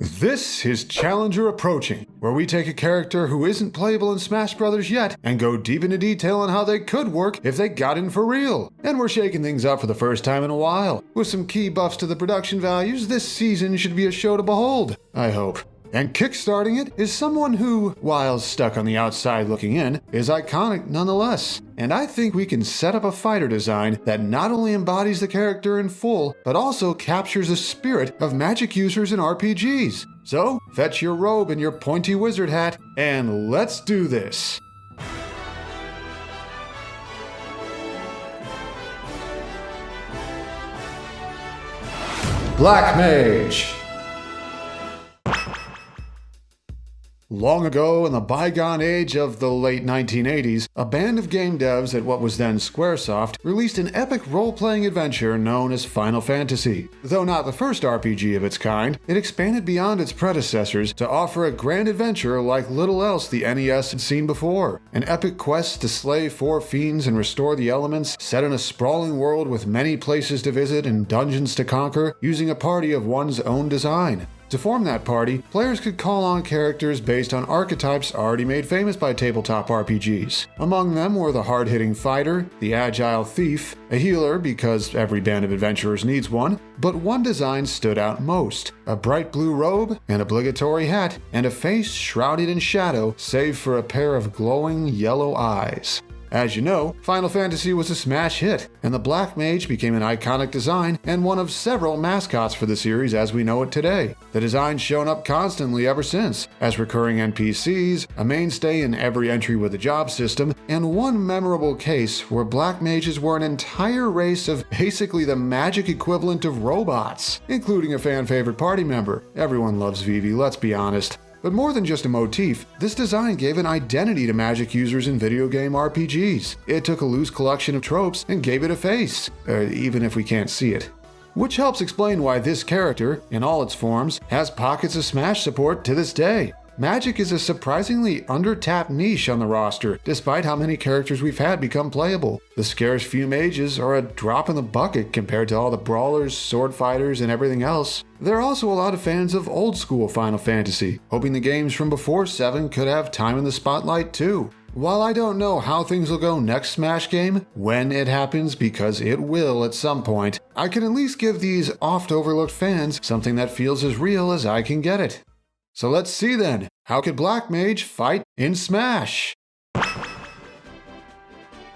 This is Challenger Approaching, where we take a character who isn't playable in Smash Bros. Yet and go deep into detail on how they could work if they got in for real. And we're shaking things up for the first time in a while. With some key buffs to the production values, this season should be a show to behold, I hope. And kickstarting it is someone who, while stuck on the outside looking in, is iconic nonetheless. And I think we can set up a fighter design that not only embodies the character in full, but also captures the spirit of Magic users in RPGs. So, fetch your robe and your pointy wizard hat, and let's do this. Black Mage. Long ago, in the bygone age of the late 1980s, a band of game devs at what was then Squaresoft released an epic role-playing adventure known as Final Fantasy. Though not the first RPG of its kind, it expanded beyond its predecessors to offer a grand adventure like little else the NES had seen before. An epic quest to slay 4 fiends and restore the elements, set in a sprawling world with many places to visit and dungeons to conquer, using a party of one's own design. To form that party, players could call on characters based on archetypes already made famous by tabletop RPGs. Among them were the hard-hitting fighter, the agile thief, a healer because every band of adventurers needs one, but one design stood out most: a bright blue robe, an obligatory hat, and a face shrouded in shadow save for a pair of glowing yellow eyes. As you know, Final Fantasy was a smash hit, and the Black Mage became an iconic design and one of several mascots for the series as we know it today. The design's shown up constantly ever since, as recurring NPCs, a mainstay in every entry with a job system, and one memorable case where Black Mages were an entire race of basically the magic equivalent of robots, including a fan-favorite party member. Everyone loves Vivi, let's be honest. But more than just a motif, this design gave an identity to Magic users in video game RPGs. It took a loose collection of tropes and gave it a face, even if we can't see it. Which helps explain why this character, in all its forms, has pockets of Smash support to this day. Magic is a surprisingly under-tapped niche on the roster, despite how many characters we've had become playable. The scarce few mages are a drop in the bucket compared to all the brawlers, sword fighters, and everything else. There are also a lot of fans of old-school Final Fantasy, hoping the games from before 7 could have time in the spotlight too. While I don't know how things will go next Smash game, when it happens, because it will at some point, I can at least give these oft-overlooked fans something that feels as real as I can get it. So let's see then, how could Black Mage fight in Smash?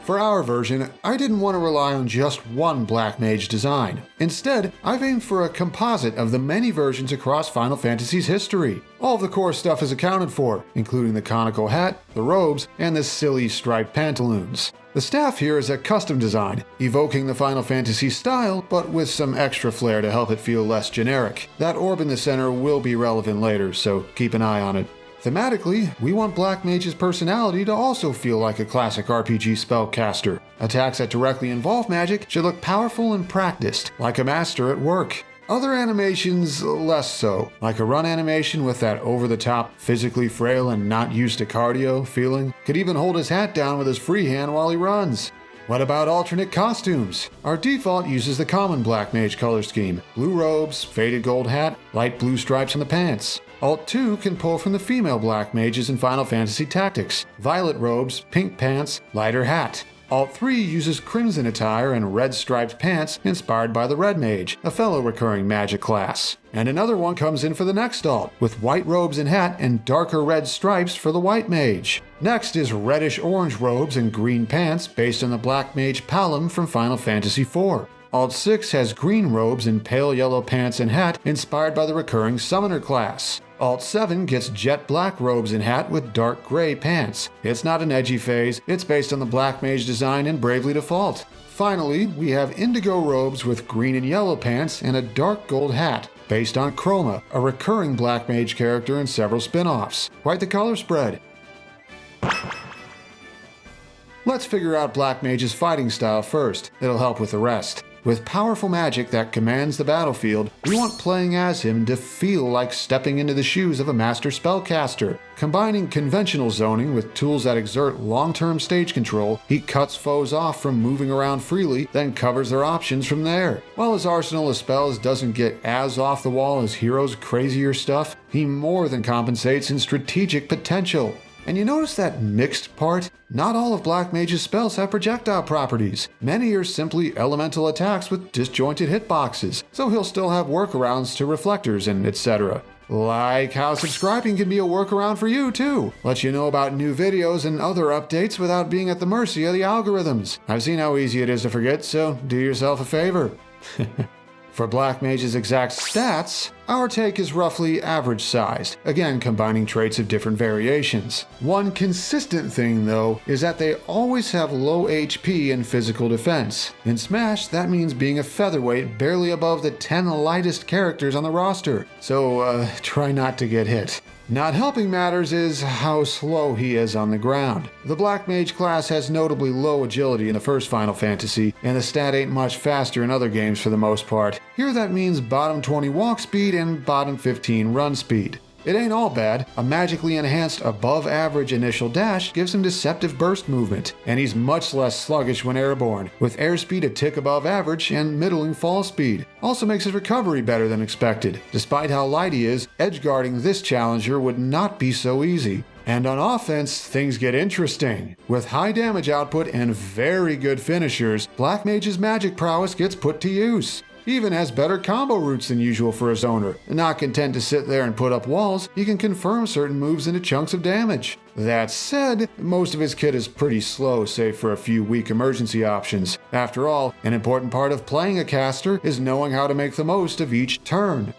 For our version, I didn't want to rely on just one Black Mage design. Instead, I've aimed for a composite of the many versions across Final Fantasy's history. All of the core stuff is accounted for, including the conical hat, the robes, and the silly striped pantaloons. The staff here is a custom design, evoking the Final Fantasy style, but with some extra flair to help it feel less generic. That orb in the center will be relevant later, so keep an eye on it. Thematically, we want Black Mage's personality to also feel like a classic RPG spellcaster. Attacks that directly involve magic should look powerful and practiced, like a master at work. Other animations, less so, like a run animation with that over-the-top, physically frail and not used to cardio feeling, could even hold his hat down with his free hand while he runs. What about alternate costumes? Our default uses the common Black Mage color scheme: blue robes, faded gold hat, light blue stripes on the pants. Alt 2 can pull from the female Black Mages in Final Fantasy Tactics: violet robes, pink pants, lighter hat. Alt 3 uses crimson attire and red striped pants inspired by the Red Mage, a fellow recurring magic class. And another one comes in for the next alt, with white robes and hat and darker red stripes for the White Mage. Next is reddish-orange robes and green pants based on the Black Mage Palom from Final Fantasy IV. Alt 6 has green robes and pale yellow pants and hat inspired by the recurring Summoner class. Alt 7 gets jet black robes and hat with dark gray pants. It's not an edgy phase, it's based on the Black Mage design in Bravely Default. Finally, we have indigo robes with green and yellow pants and a dark gold hat, based on Chroma, a recurring Black Mage character in several spin-offs. Quite the color spread. Let's figure out Black Mage's fighting style first. It'll help with the rest. With powerful magic that commands the battlefield, we want playing as him to feel like stepping into the shoes of a master spellcaster. Combining conventional zoning with tools that exert long-term stage control, he cuts foes off from moving around freely, then covers their options from there. While his arsenal of spells doesn't get as off the wall as Hero's crazier stuff, he more than compensates in strategic potential. And you notice that mixed part? Not all of Black Mage's spells have projectile properties. Many are simply elemental attacks with disjointed hitboxes, so he'll still have workarounds to reflectors and etc. Like how subscribing can be a workaround for you too. Let you know about new videos and other updates without being at the mercy of the algorithms. I've seen how easy it is to forget, so do yourself a favor. For Black Mage's exact stats, our take is roughly average sized, again combining traits of different variations. One consistent thing though is that they always have low HP and physical defense. In Smash, that means being a featherweight barely above the 10 lightest characters on the roster, so try not to get hit. Not helping matters is how slow he is on the ground. The Black Mage class has notably low agility in the first Final Fantasy, and the stat ain't much faster in other games for the most part. Here that means bottom 20 walk speed and bottom 15 run speed. It ain't all bad. A magically enhanced above average initial dash gives him deceptive burst movement, and he's much less sluggish when airborne, with airspeed a tick above average and middling fall speed. Also makes his recovery better than expected. Despite how light he is, edgeguarding this challenger would not be so easy. And on offense, things get interesting. With high damage output and very good finishers, Black Mage's magic prowess gets put to use. He even has better combo routes than usual for a zoner. Not content to sit there and put up walls, he can confirm certain moves into chunks of damage. That said, most of his kit is pretty slow save for a few weak emergency options. After all, an important part of playing a caster is knowing how to make the most of each turn.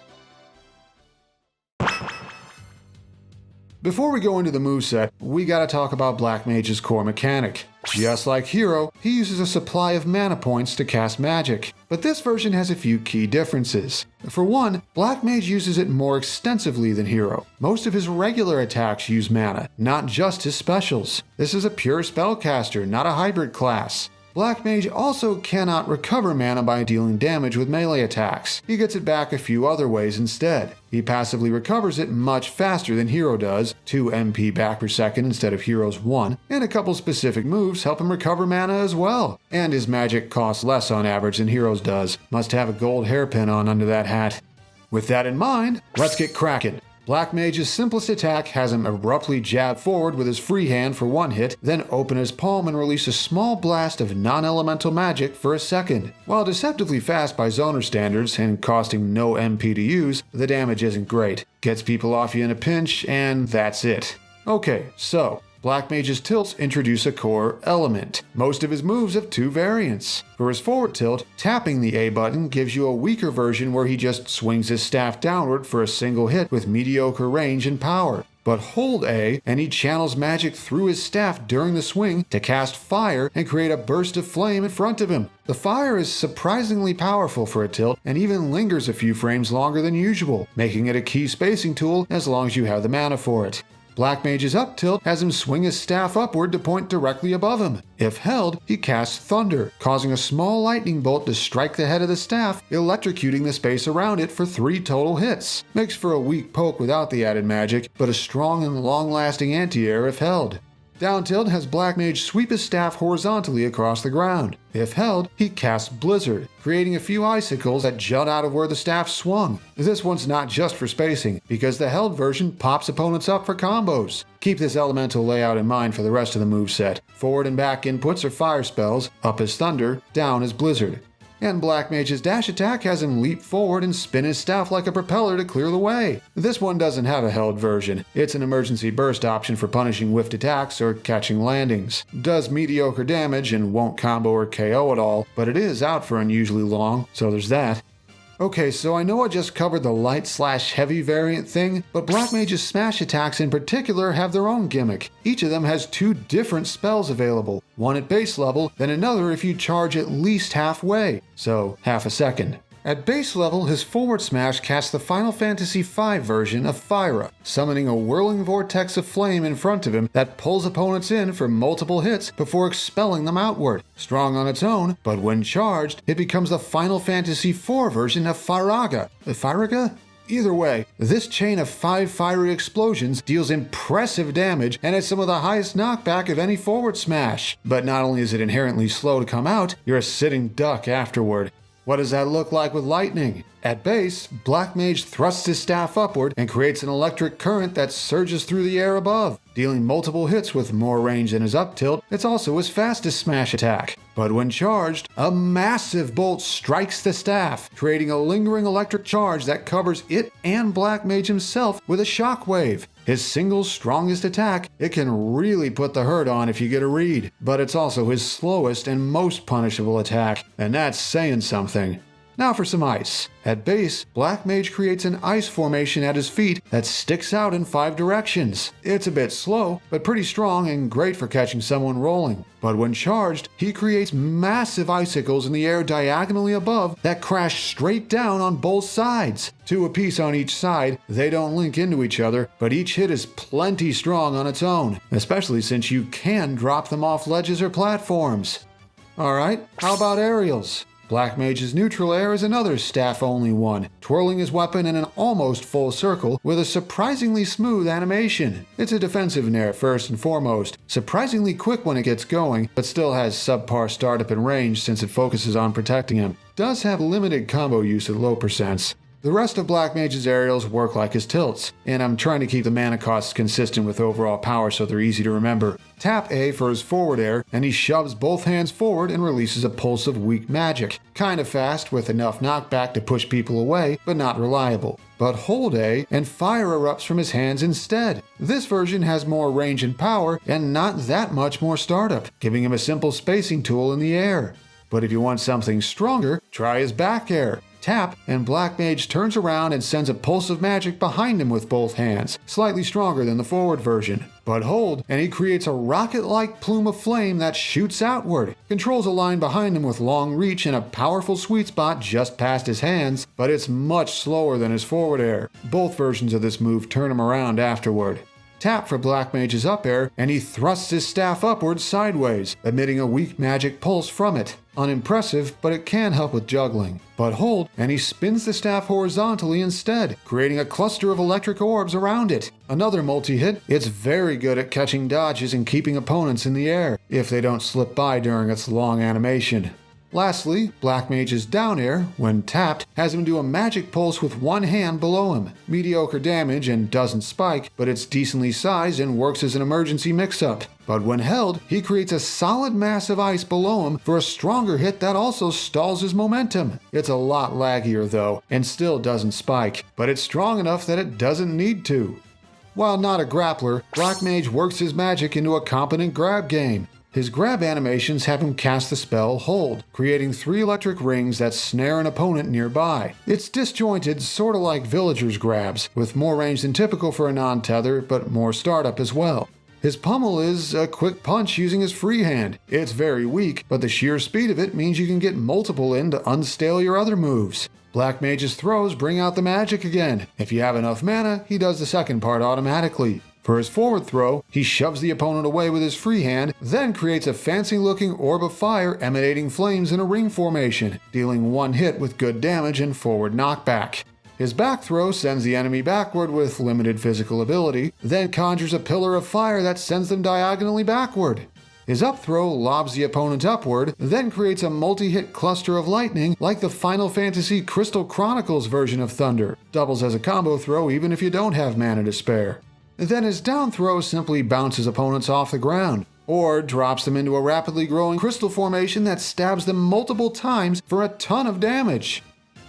Before we go into the moveset, we gotta talk about Black Mage's core mechanic. Just like Hero, he uses a supply of mana points to cast magic, but this version has a few key differences. For one, Black Mage uses it more extensively than Hero. Most of his regular attacks use mana, not just his specials. This is a pure spellcaster, not a hybrid class. Black Mage also cannot recover mana by dealing damage with melee attacks. He gets it back a few other ways instead. He passively recovers it much faster than Hero does, 2 MP back per second instead of Hero's 1, and a couple specific moves help him recover mana as well. And his magic costs less on average than Hero's does. Must have a gold hairpin on under that hat. With that in mind, let's get cracking. Black Mage's simplest attack has him abruptly jab forward with his free hand for one hit, then open his palm and release a small blast of non-elemental magic for a second. While deceptively fast by zoner standards and costing no MP to use, the damage isn't great. Gets people off you in a pinch, and that's it. Okay, so Black Mage's tilts introduce a core element. Most of his moves have 2 variants. For his forward tilt, tapping the A button gives you a weaker version where he just swings his staff downward for a single hit with mediocre range and power. But hold A and he channels magic through his staff during the swing to cast fire and create a burst of flame in front of him. The fire is surprisingly powerful for a tilt and even lingers a few frames longer than usual, making it a key spacing tool as long as you have the mana for it. Black Mage's up tilt has him swing his staff upward to point directly above him. If held, he casts Thunder, causing a small lightning bolt to strike the head of the staff, electrocuting the space around it for 3 total hits. Makes for a weak poke without the added magic, but a strong and long-lasting anti-air if held. Down tilt has Black Mage sweep his staff horizontally across the ground. If held, he casts Blizzard, creating a few icicles that jut out of where the staff swung. This one's not just for spacing, because the held version pops opponents up for combos. Keep this elemental layout in mind for the rest of the moveset. Forward and back inputs are fire spells, up is Thunder, down is Blizzard. And Black Mage's dash attack has him leap forward and spin his staff like a propeller to clear the way. This one doesn't have a held version. It's an emergency burst option for punishing whiffed attacks or catching landings. Does mediocre damage and won't combo or KO at all, but it is out for unusually long, so there's that. Okay, so I know I just covered the light/heavy variant thing, but Black Mage's smash attacks in particular have their own gimmick. Each of them has 2 different spells available, one at base level, then another if you charge at least halfway, so half a second. At base level, his forward smash casts the Final Fantasy V version of Fyra, summoning a whirling vortex of flame in front of him that pulls opponents in for multiple hits before expelling them outward. Strong on its own, but when charged, it becomes the Final Fantasy IV version of Firaga. Firaga? Either way, this chain of 5 fiery explosions deals impressive damage and has some of the highest knockback of any forward smash. But not only is it inherently slow to come out, you're a sitting duck afterward. What does that look like with lightning? At base, Black Mage thrusts his staff upward and creates an electric current that surges through the air above. Dealing multiple hits with more range than his up tilt, it's also his fastest smash attack. But when charged, a massive bolt strikes the staff, creating a lingering electric charge that covers it and Black Mage himself with a shockwave. His single strongest attack, it can really put the hurt on if you get a read, but it's also his slowest and most punishable attack, and that's saying something. Now for some ice. At base, Black Mage creates an ice formation at his feet that sticks out in 5 directions. It's a bit slow, but pretty strong and great for catching someone rolling. But when charged, he creates massive icicles in the air diagonally above that crash straight down on both sides. 2 apiece on each side, they don't link into each other, but each hit is plenty strong on its own, especially since you can drop them off ledges or platforms. Alright, how about aerials? Black Mage's neutral air is another staff-only one, twirling his weapon in an almost full circle with a surprisingly smooth animation. It's a defensive nair first and foremost, surprisingly quick when it gets going, but still has subpar startup and range since it focuses on protecting him. Does have limited combo use at low percents. The rest of Black Mage's aerials work like his tilts, and I'm trying to keep the mana costs consistent with overall power so they're easy to remember. Tap A for his forward air, and he shoves both hands forward and releases a pulse of weak magic. Kinda fast with enough knockback to push people away, but not reliable. But hold A, and fire erupts from his hands instead. This version has more range and power, and not that much more startup, giving him a simple spacing tool in the air. But if you want something stronger, try his back air. Tap, and Black Mage turns around and sends a pulse of magic behind him with both hands, slightly stronger than the forward version. But hold, and he creates a rocket-like plume of flame that shoots outward, controls a line behind him with long reach and a powerful sweet spot just past his hands, but it's much slower than his forward air. Both versions of this move turn him around afterward. Tap for Black Mage's up air, and he thrusts his staff upwards sideways, emitting a weak magic pulse from it. Unimpressive, but it can help with juggling. But hold, and he spins the staff horizontally instead, creating a cluster of electric orbs around it. Another multi-hit, it's very good at catching dodges and keeping opponents in the air, if they don't slip by during its long animation. Lastly, Black Mage's down air, when tapped, has him do a magic pulse with one hand below him. Mediocre damage and doesn't spike, but it's decently sized and works as an emergency mix-up. But when held, he creates a solid mass of ice below him for a stronger hit that also stalls his momentum. It's a lot laggier though, and still doesn't spike, but it's strong enough that it doesn't need to. While not a grappler, Black Mage works his magic into a competent grab game. His grab animations have him cast the spell Hold, creating 3 electric rings that snare an opponent nearby. It's disjointed, sorta like Villager's grabs, with more range than typical for a non-tether, but more startup as well. His pummel is a quick punch using his free hand. It's very weak, but the sheer speed of it means you can get multiple in to unstale your other moves. Black Mage's throws bring out the magic again. If you have enough mana, he does the second part automatically. For his forward throw, he shoves the opponent away with his free hand, then creates a fancy-looking orb of fire emanating flames in a ring formation, dealing 1 hit with good damage and forward knockback. His back throw sends the enemy backward with limited physical ability, then conjures a pillar of fire that sends them diagonally backward. His up throw lobs the opponent upward, then creates a multi-hit cluster of lightning like the Final Fantasy Crystal Chronicles version of Thunder. Doubles as a combo throw even if you don't have mana to spare. Then his down throw simply bounces opponents off the ground, or drops them into a rapidly growing crystal formation that stabs them multiple times for a ton of damage.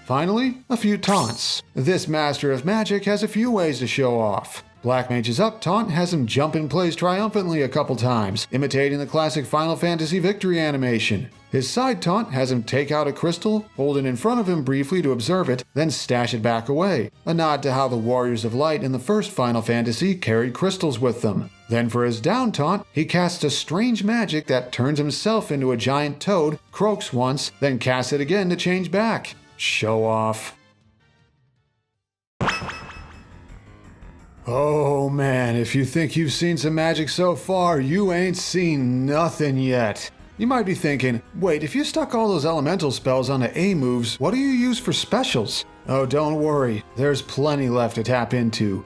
Finally, a few taunts. This master of magic has a few ways to show off. Black Mage's up taunt has him jump in place triumphantly a couple times, imitating the classic Final Fantasy victory animation. His side taunt has him take out a crystal, hold it in front of him briefly to observe it, then stash it back away, a nod to how the Warriors of Light in the first Final Fantasy carried crystals with them. Then for his down taunt, he casts a strange magic that turns himself into a giant toad, croaks once, then casts it again to change back. Show off. Oh man, if you think you've seen some magic so far, you ain't seen nothing yet. You might be thinking, wait, if you stuck all those elemental spells onto A moves, what do you use for specials? Oh, don't worry, there's plenty left to tap into.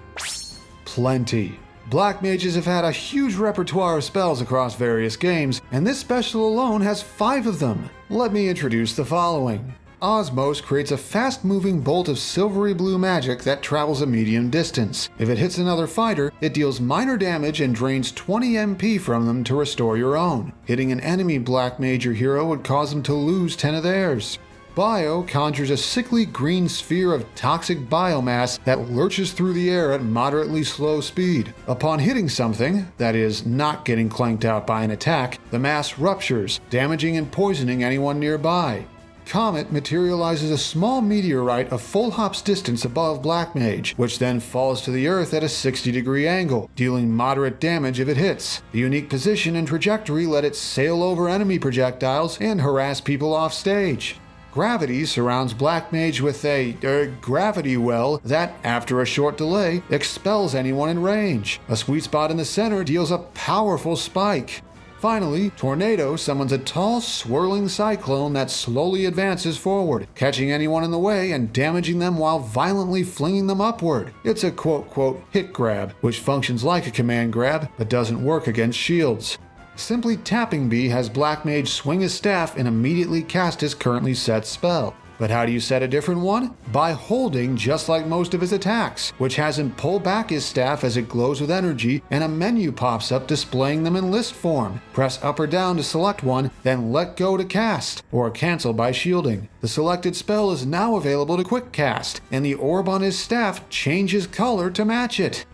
Plenty. Black mages have had a huge repertoire of spells across various games, and this special alone has 5 of them. Let me introduce the following. Osmos creates a fast-moving bolt of silvery blue magic that travels a medium distance. If it hits another fighter, it deals minor damage and drains 20 MP from them to restore your own. Hitting an enemy Black Mage or hero would cause them to lose 10 of theirs. Bio conjures a sickly green sphere of toxic biomass that lurches through the air at moderately slow speed. Upon hitting something, that is, not getting clanked out by an attack, the mass ruptures, damaging and poisoning anyone nearby. Comet materializes a small meteorite a full hop's distance above Black Mage, which then falls to the earth at a 60-degree angle, dealing moderate damage if it hits. The unique position and trajectory let it sail over enemy projectiles and harass people off stage. Gravity surrounds Black Mage with a gravity well that, after a short delay, expels anyone in range. A sweet spot in the center deals a powerful spike. Finally, Tornado summons a tall, swirling cyclone that slowly advances forward, catching anyone in the way and damaging them while violently flinging them upward. It's a quote-quote hit grab, which functions like a command grab, but doesn't work against shields. Simply tapping B has Black Mage swing his staff and immediately cast his currently set spell. But how do you set a different one? By holding just like most of his attacks, which has him pull back his staff as it glows with energy and a menu pops up displaying them in list form. Press up or down to select one, then let go to cast, or cancel by shielding. The selected spell is now available to quick cast, and the orb on his staff changes color to match it.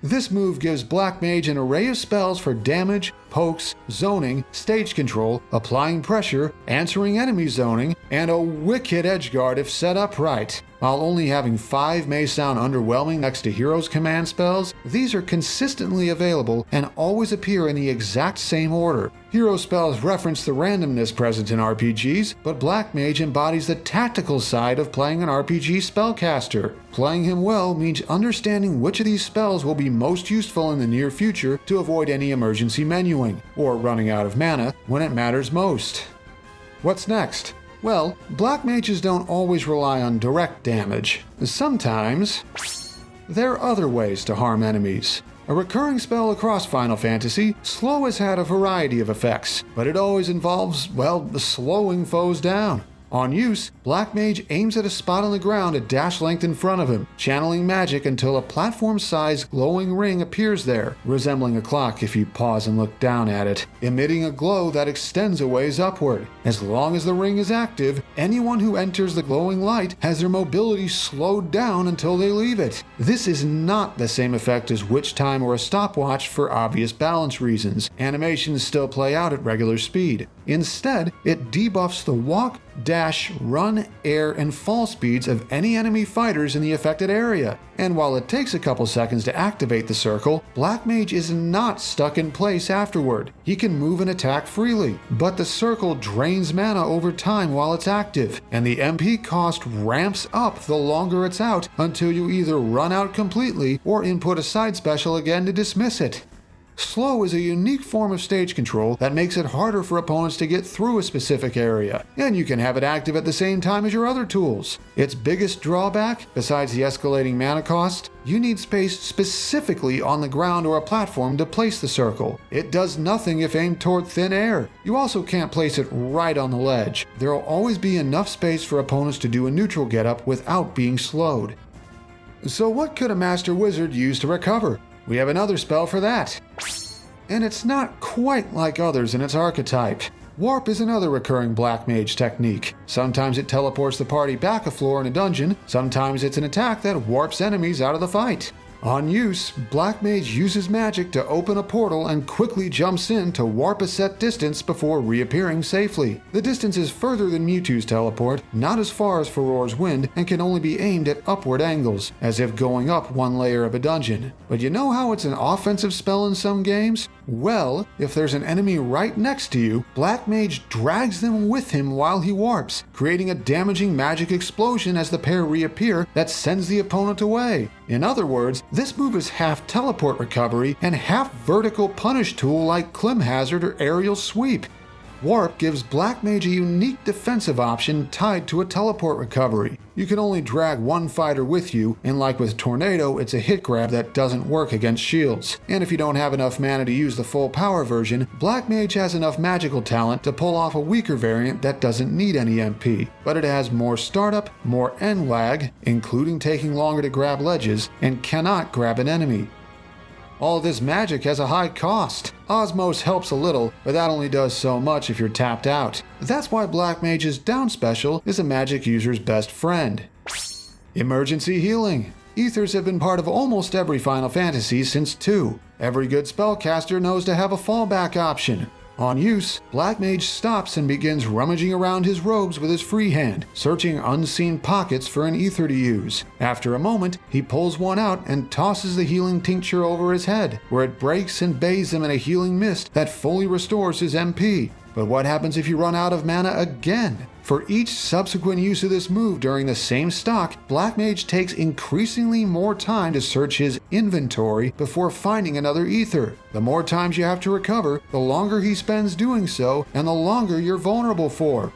This move gives Black Mage an array of spells for damage, pokes, zoning, stage control, applying pressure, answering enemy zoning, and a wicked edgeguard if set up right. While only having 5 may sound underwhelming next to Hero's command spells, these are consistently available and always appear in the exact same order. Hero spells reference the randomness present in RPGs, but Black Mage embodies the tactical side of playing an RPG spellcaster. Playing him well means understanding which of these spells will be most useful in the near future to avoid any emergency menuing, or running out of mana when it matters most. What's next? Well, Black Mages don't always rely on direct damage. Sometimes, there are other ways to harm enemies. A recurring spell across Final Fantasy, Slow has had a variety of effects, but it always involves, well, slowing foes down. On use, Black Mage aims at a spot on the ground a dash length in front of him, channeling magic until a platform-sized glowing ring appears there, resembling a clock if you pause and look down at it, emitting a glow that extends a ways upward. As long as the ring is active, anyone who enters the glowing light has their mobility slowed down until they leave it. This is not the same effect as Witch Time or a stopwatch for obvious balance reasons. Animations still play out at regular speed. Instead, it debuffs the walk, dash, run, air, and fall speeds of any enemy fighters in the affected area. And while it takes a couple seconds to activate the circle, Black Mage is not stuck in place afterward. He can move and attack freely, but the circle drains mana over time while it's active, and the MP cost ramps up the longer it's out until you either run out completely or input a side special again to dismiss it. Slow is a unique form of stage control that makes it harder for opponents to get through a specific area, and you can have it active at the same time as your other tools. Its biggest drawback, besides the escalating mana cost, you need space specifically on the ground or a platform to place the circle. It does nothing if aimed toward thin air. You also can't place it right on the ledge. There will always be enough space for opponents to do a neutral getup without being slowed. So what could a Master Wizard use to recover? We have another spell for that. And it's not quite like others in its archetype. Warp is another recurring Black Mage technique. Sometimes it teleports the party back a floor in a dungeon, sometimes it's an attack that warps enemies out of the fight. On use, Black Mage uses magic to open a portal and quickly jumps in to warp a set distance before reappearing safely. The distance is further than Mewtwo's teleport, not as far as Furor's Wind, and can only be aimed at upward angles, as if going up one layer of a dungeon. But you know how it's an offensive spell in some games? Well, if there's an enemy right next to you, Black Mage drags them with him while he warps, creating a damaging magic explosion as the pair reappear that sends the opponent away. In other words, this move is half teleport recovery and half vertical punish tool like Clim Hazard or Aerial Sweep. Warp gives Black Mage a unique defensive option tied to a teleport recovery. You can only drag one fighter with you, and like with Tornado, it's a hit grab that doesn't work against shields. And if you don't have enough mana to use the full power version, Black Mage has enough magical talent to pull off a weaker variant that doesn't need any MP, but it has more startup, more end lag, including taking longer to grab ledges, and cannot grab an enemy. All this magic has a high cost. Osmose helps a little, but that only does so much if you're tapped out. That's why Black Mage's down special is a magic user's best friend. Emergency healing. Ethers have been part of almost every Final Fantasy since 2. Every good spellcaster knows to have a fallback option. On use, Black Mage stops and begins rummaging around his robes with his free hand, searching unseen pockets for an ether to use. After a moment, he pulls one out and tosses the healing tincture over his head, where it breaks and bathes him in a healing mist that fully restores his MP. But what happens if you run out of mana again? For each subsequent use of this move during the same stock, Black Mage takes increasingly more time to search his inventory before finding another ether. The more times you have to recover, the longer he spends doing so, and the longer you're vulnerable for.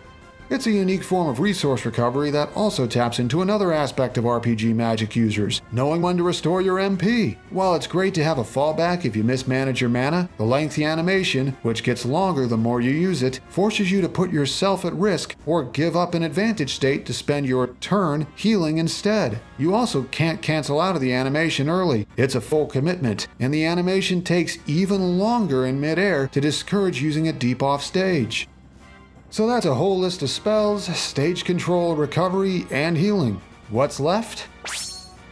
It's a unique form of resource recovery that also taps into another aspect of RPG Magic users, knowing when to restore your MP. While it's great to have a fallback if you mismanage your mana, the lengthy animation, which gets longer the more you use it, forces you to put yourself at risk or give up an advantage state to spend your turn healing instead. You also can't cancel out of the animation early. It's a full commitment, and the animation takes even longer in midair to discourage using it deep off stage. So that's a whole list of spells, stage control, recovery, and healing. What's left?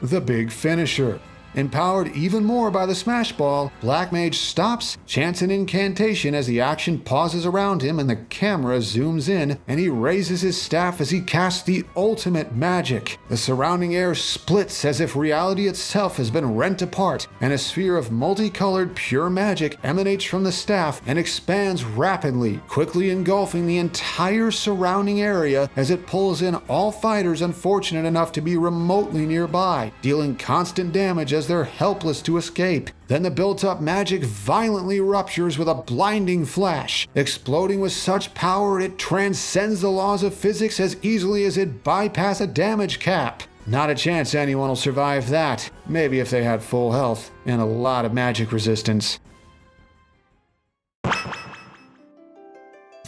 The big finisher. Empowered even more by the Smash Ball, Black Mage stops, chants an incantation as the action pauses around him and the camera zooms in, and he raises his staff as he casts the ultimate magic. The surrounding air splits as if reality itself has been rent apart, and a sphere of multicolored pure magic emanates from the staff and expands rapidly, quickly engulfing the entire surrounding area as it pulls in all fighters unfortunate enough to be remotely nearby, dealing constant damage as they're helpless to escape. Then the built-up magic violently ruptures with a blinding flash, exploding with such power it transcends the laws of physics as easily as it bypasses a damage cap. Not a chance anyone will survive that, maybe if they had full health and a lot of magic resistance.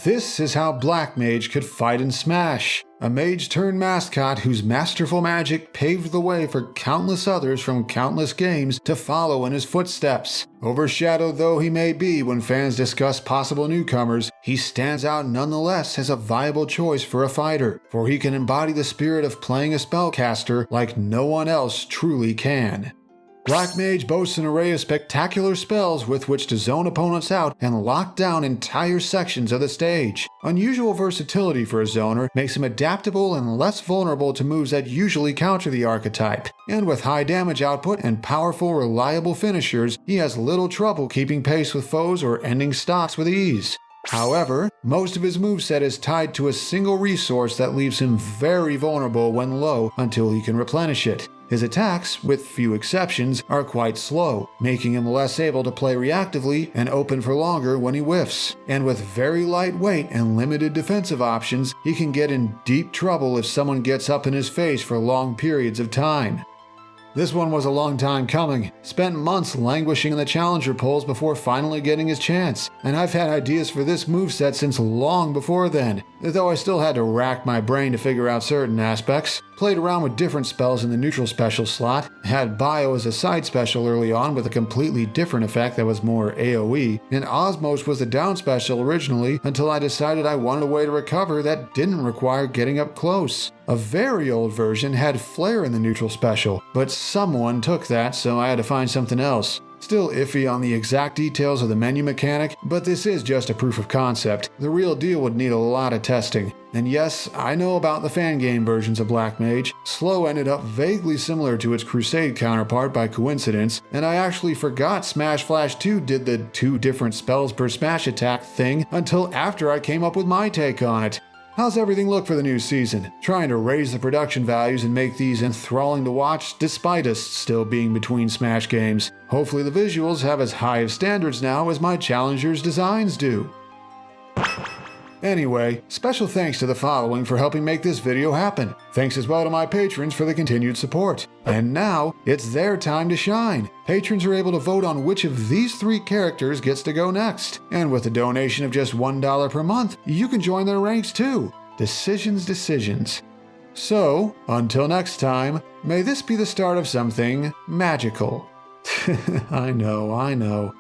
This is how Black Mage could fight in Smash. A mage-turned-mascot whose masterful magic paved the way for countless others from countless games to follow in his footsteps. Overshadowed though he may be when fans discuss possible newcomers, he stands out nonetheless as a viable choice for a fighter, for he can embody the spirit of playing a spellcaster like no one else truly can. Black Mage boasts an array of spectacular spells with which to zone opponents out and lock down entire sections of the stage. Unusual versatility for a zoner makes him adaptable and less vulnerable to moves that usually counter the archetype. And with high damage output and powerful, reliable finishers, he has little trouble keeping pace with foes or ending stocks with ease. However, most of his moveset is tied to a single resource that leaves him very vulnerable when low until he can replenish it. His attacks, with few exceptions, are quite slow, making him less able to play reactively and open for longer when he whiffs. And with very light weight and limited defensive options, he can get in deep trouble if someone gets up in his face for long periods of time. This one was a long time coming. Spent months languishing in the challenger polls before finally getting his chance, and I've had ideas for this moveset since long before then, though I still had to rack my brain to figure out certain aspects. Played around with different spells in the neutral special slot, had Bio as a side special early on with a completely different effect that was more AoE, and Osmose was the down special originally until I decided I wanted a way to recover that didn't require getting up close. A very old version had Flare in the neutral special, but someone took that, so I had to find something else. Still iffy on the exact details of the menu mechanic, but this is just a proof of concept. The real deal would need a lot of testing. And yes, I know about the fan game versions of Black Mage. Slow ended up vaguely similar to its Crusade counterpart by coincidence, and I actually forgot Smash Flash 2 did the 2 different spells per smash attack thing until after I came up with my take on it. How's everything look for the new season? Trying to raise the production values and make these enthralling to watch despite us still being between Smash games. Hopefully the visuals have as high of standards now as my challengers' designs do. Anyway, special thanks to the following for helping make this video happen. Thanks as well to my patrons for the continued support. And now, it's their time to shine. Patrons are able to vote on which of these 3 characters gets to go next. And with a donation of just $1 per month, you can join their ranks too. Decisions. So, until next time, may this be the start of something magical. I know.